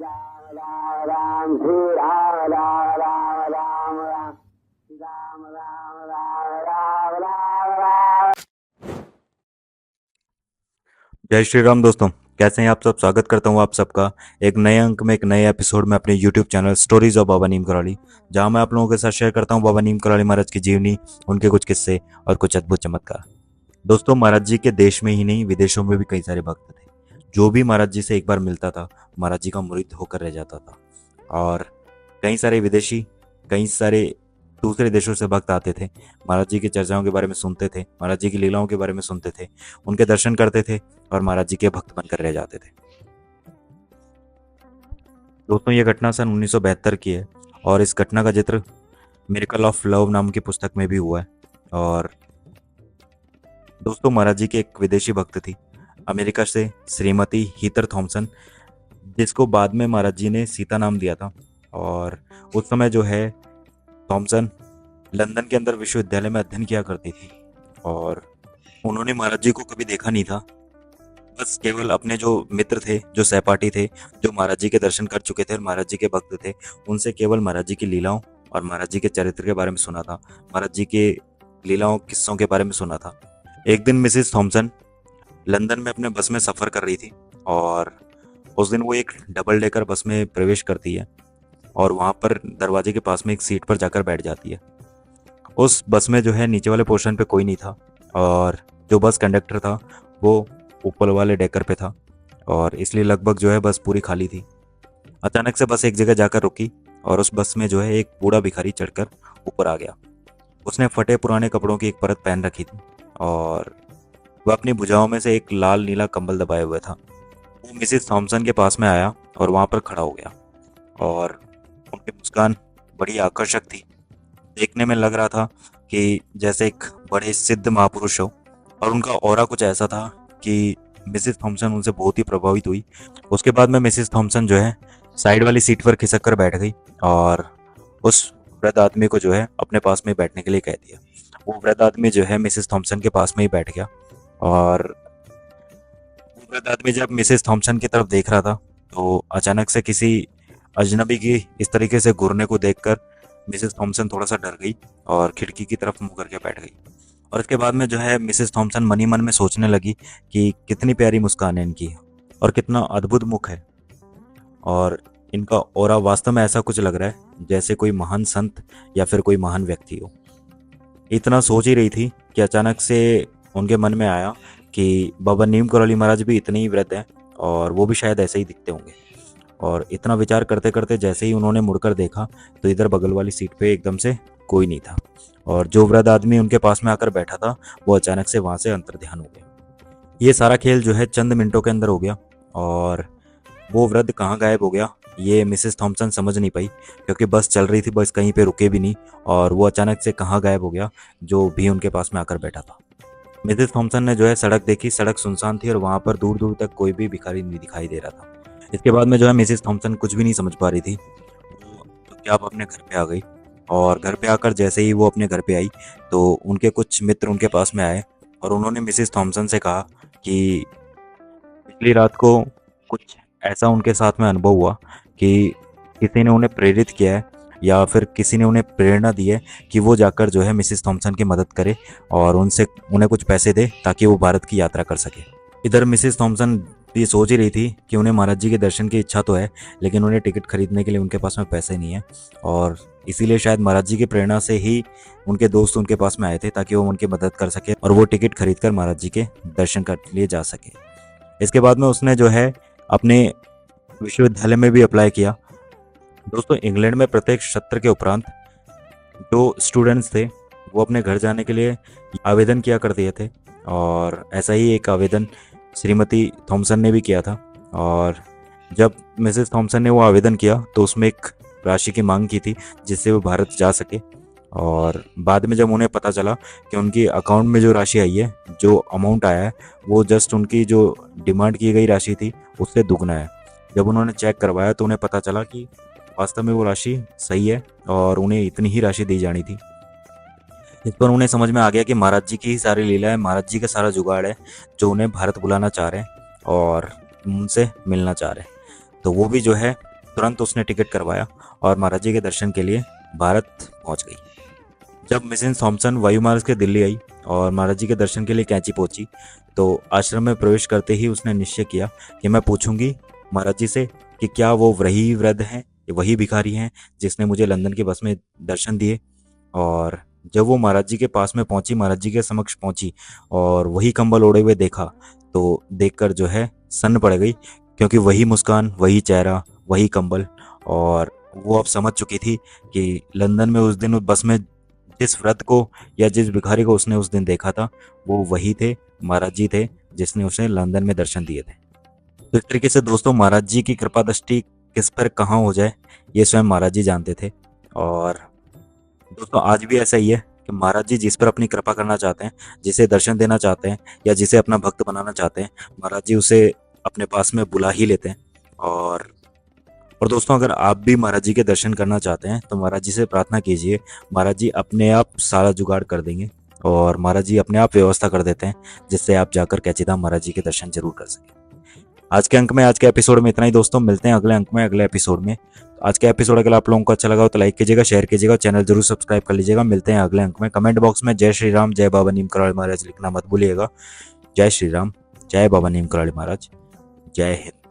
राम श्री राम राम राम राम राम श्री राम राम राम राम राम राम। जय श्री राम दोस्तों, कैसे हैं आप सब। स्वागत करता हूं आप सबका एक नए अंक में, एक नए एपिसोड में अपने यूट्यूब चैनल स्टोरीज ऑफ बाबा नीम करौली, जहां मैं आप लोगों के साथ शेयर करता हूं बाबा नीम करौली महाराज की जीवनी, उनके कुछ किस्से और कुछ अद्भुत चमत्कार। दोस्तों, महाराज जी के देश में ही नहीं, विदेशों में भी कई सारे भक्त थे। जो भी महाराज जी से एक बार मिलता था, महाराज जी का मुरीद होकर रह जाता था। और कई सारे विदेशी, कई सारे दूसरे देशों से भक्त आते थे, महाराज जी की चर्चाओं के बारे में सुनते थे, महाराज जी की लीलाओं के बारे में सुनते थे, उनके दर्शन करते थे और महाराज जी के भक्त बनकर रह जाते थे। दोस्तों, ये घटना सन 1972 की है और इस घटना का जिक्र मिरेकल ऑफ लव नाम की पुस्तक में भी हुआ है। और दोस्तों, महाराज जी की एक विदेशी भक्त थी, अमेरिका से श्रीमती हीथर थॉमसन, जिसको बाद में महाराज जी ने सीता नाम दिया था। और उस समय जो है थॉमसन लंदन के अंदर विश्वविद्यालय में अध्ययन किया करती थी और उन्होंने महाराज जी को कभी देखा नहीं था। बस केवल अपने जो मित्र थे, जो सहपाठी थे, जो महाराज जी के दर्शन कर चुके थे और महाराज जी के भक्त थे, उनसे केवल महाराज जी की लीलाओं और महाराज जी के चरित्र के बारे में सुना था, महाराज जी के लीलाओं किस्सों के बारे में सुना था। एक दिन मिसेस थॉमसन लंदन में अपने बस में सफ़र कर रही थी और उस दिन वो एक डबल डेकर बस में प्रवेश करती है और वहाँ पर दरवाजे के पास में एक सीट पर जाकर बैठ जाती है। उस बस में जो है नीचे वाले पोर्शन पे कोई नहीं था और जो बस कंडक्टर था वो ऊपर वाले डेकर पे था और इसलिए लगभग जो है बस पूरी खाली थी। अचानक से बस एक जगह जाकर रुकी और उस बस में जो है एक बूढ़ा भिखारी चढ़कर ऊपर आ गया। उसने फटे पुराने कपड़ों की एक परत पहन रखी थी और वह अपनी भुजाओं में से एक लाल नीला कंबल दबाए हुए था। वो मिसेस थॉमसन के पास में आया और वहाँ पर खड़ा हो गया और उनकी मुस्कान बड़ी आकर्षक थी। देखने में लग रहा था कि जैसे एक बड़े सिद्ध महापुरुष हो और उनका ऑरा कुछ ऐसा था कि मिसेस थॉमसन उनसे बहुत ही प्रभावित हुई। उसके बाद में मिसेस थॉमसन जो है साइड वाली सीट पर खिसक कर बैठ गई और उस वृद्ध आदमी को जो है अपने पास में बैठने के लिए कह दिया। वो वृद्ध आदमी जो है मिसेस थॉमसन के पास में ही बैठ गया और वो वृद्ध आदमी जब मिसेस थॉमसन की तरफ देख रहा था तो अचानक से किसी अजनबी की इस तरीके से घूरने को देखकर मिसेस थॉमसन थोड़ा सा डर गई और खिड़की की तरफ मुंह करके बैठ गई। और इसके बाद में जो है मिसेस थॉमसन मन ही मन में सोचने लगी कि कितनी प्यारी मुस्कान है इनकी और कितना अद्भुत मुख है और इनका ऑरा वास्तव में ऐसा कुछ लग रहा है जैसे कोई महान संत या फिर कोई महान व्यक्ति हो। इतना सोच ही रही थी कि अचानक से उनके मन में आया कि बाबा नीम करौली महाराज भी इतने ही वृद्ध हैं और वो भी शायद ऐसे ही दिखते होंगे। और इतना विचार करते करते जैसे ही उन्होंने मुड़कर देखा तो इधर बगल वाली सीट पे एकदम से कोई नहीं था और जो वृद्ध आदमी उनके पास में आकर बैठा था वो अचानक से वहाँ से अंतर्ध्यान हो गया। ये सारा खेल जो है चंद मिनटों के अंदर हो गया और वो वृद्ध कहाँ गायब हो गया ये मिसेस थॉमसन समझ नहीं पाई, क्योंकि बस चल रही थी, बस कहीं पे रुके भी नहीं और वो अचानक से कहाँ गायब हो गया जो भी उनके पास में आकर बैठा था। मिसेस थॉमसन ने जो है सड़क देखी, सड़क सुनसान थी और वहाँ पर दूर दूर तक कोई भी भिखारी नहीं दिखाई दे रहा था। इसके बाद में जो है मिसेस थॉमसन कुछ भी नहीं समझ पा रही थी। तो क्या आप अपने घर पे आ गई और घर पे आकर जैसे ही वो अपने घर पे आई तो उनके कुछ मित्र उनके पास में आए और उन्होंने मिसेस थॉमसन से कहा कि पिछली रात को कुछ ऐसा उनके साथ में अनुभव हुआ कि किसी ने उन्हें प्रेरित किया है या फिर किसी ने उन्हें प्रेरणा दी है कि वो जाकर जो है मिसेस थॉमसन की मदद करे और उन्हें कुछ पैसे दे ताकि वो भारत की यात्रा कर सके। इधर मिसेस थॉमसन ये सोच ही रही थी कि उन्हें महाराज जी के दर्शन की इच्छा तो है, लेकिन उन्हें टिकट खरीदने के लिए उनके पास में पैसे नहीं है और इसीलिए शायद महाराज जी की प्रेरणा से ही उनके दोस्त उनके पास में आए थे ताकि वो उनकी मदद कर सके और वो टिकट खरीद कर महाराज जी के दर्शन कर लिए जा सके। इसके बाद में उसने जो है अपने विश्वविद्यालय में भी अप्लाई किया। दोस्तों, इंग्लैंड में प्रत्येक सत्र के उपरांत जो स्टूडेंट्स थे वो अपने घर जाने के लिए आवेदन किया करते थे और ऐसा ही एक आवेदन श्रीमती थॉमसन ने भी किया था। और जब मिसेस थॉमसन ने वो आवेदन किया तो उसमें एक राशि की मांग की थी जिससे वो भारत जा सके और बाद में जब उन्हें पता चला कि उनकी अकाउंट में जो राशि आई है, जो अमाउंट आया है, वो जस्ट उनकी जो डिमांड की गई राशि थी उससे दुगना है। जब उन्होंने चेक करवाया तो उन्हें पता चला कि वास्तव में वो राशि सही है और उन्हें इतनी ही राशि दी जानी थी। इस पर उन्हें समझ में आ गया कि महाराज जी की ही सारी लीला है, महाराज जी का सारा जुगाड़ है जो उन्हें भारत बुलाना चाह रहे हैं और उनसे मिलना चाह रहे हैं। तो वो भी जो है तुरंत उसने टिकट करवाया और महाराज जी के दर्शन के लिए भारत पहुंच गई। जब मिसेस थॉमसन वायुमार्ग से दिल्ली आई और महाराज जी के दर्शन के लिए कैंची पहुंची तो आश्रम में प्रवेश करते ही उसने निश्चय किया कि मैं पूछूंगी महाराज जी से कि क्या वो वही वृद्ध हैं, वही भिखारी हैं जिसने मुझे लंदन की बस में दर्शन दिए। और जब वो महाराज जी के पास में पहुंची, महाराज जी के समक्ष पहुंची और वही कंबल ओढ़े हुए देखा तो देखकर जो है सन्न पड़ गई, क्योंकि वही मुस्कान, वही चेहरा, वही कंबल। और वो अब समझ चुकी थी कि लंदन में उस दिन उस बस में जिस वृद्ध को या जिस भिखारी को उसने उस दिन देखा था वो वही थे, महाराज जी थे जिसने उसे लंदन में दर्शन दिए थे। तो इस तरीके से दोस्तों महाराज जी की कृपा दृष्टि किस पर कहाँ हो जाए ये स्वयं महाराज जी जानते थे। और दोस्तों आज भी ऐसा ही है कि महाराज जी जिस पर अपनी कृपा करना चाहते हैं, जिसे दर्शन देना चाहते हैं या जिसे अपना भक्त बनाना चाहते हैं, महाराज जी उसे अपने पास में बुला ही लेते हैं। और दोस्तों अगर आप भी महाराज जी के दर्शन करना चाहते हैं तो महाराज जी से प्रार्थना कीजिए, महाराज जी अपने आप सारा जुगाड़ कर देंगे और महाराज जी अपने आप व्यवस्था कर देते हैं जिससे आप जाकर कैचीधाम महाराज जी के दर्शन जरूर कर सकें। आज के अंक में, आज के एपिसोड में इतना ही दोस्तों। मिलते हैं अगले अंक में, अगले एपिसोड में। आज के एपिसोड अगर आप लोगों को अच्छा लगा हो तो लाइक कीजिएगा, शेयर कीजिएगा, चैनल जरूर सब्सक्राइब कर लीजिएगा। मिलते हैं अगले अंक में। कमेंट बॉक्स में जय श्री राम, जय बाबा नीम कराड़ी महाराज लिखना मत भूलिएगा। जय श्री राम, जय बाबा नीम कराड़ी महाराज, जय हिंद।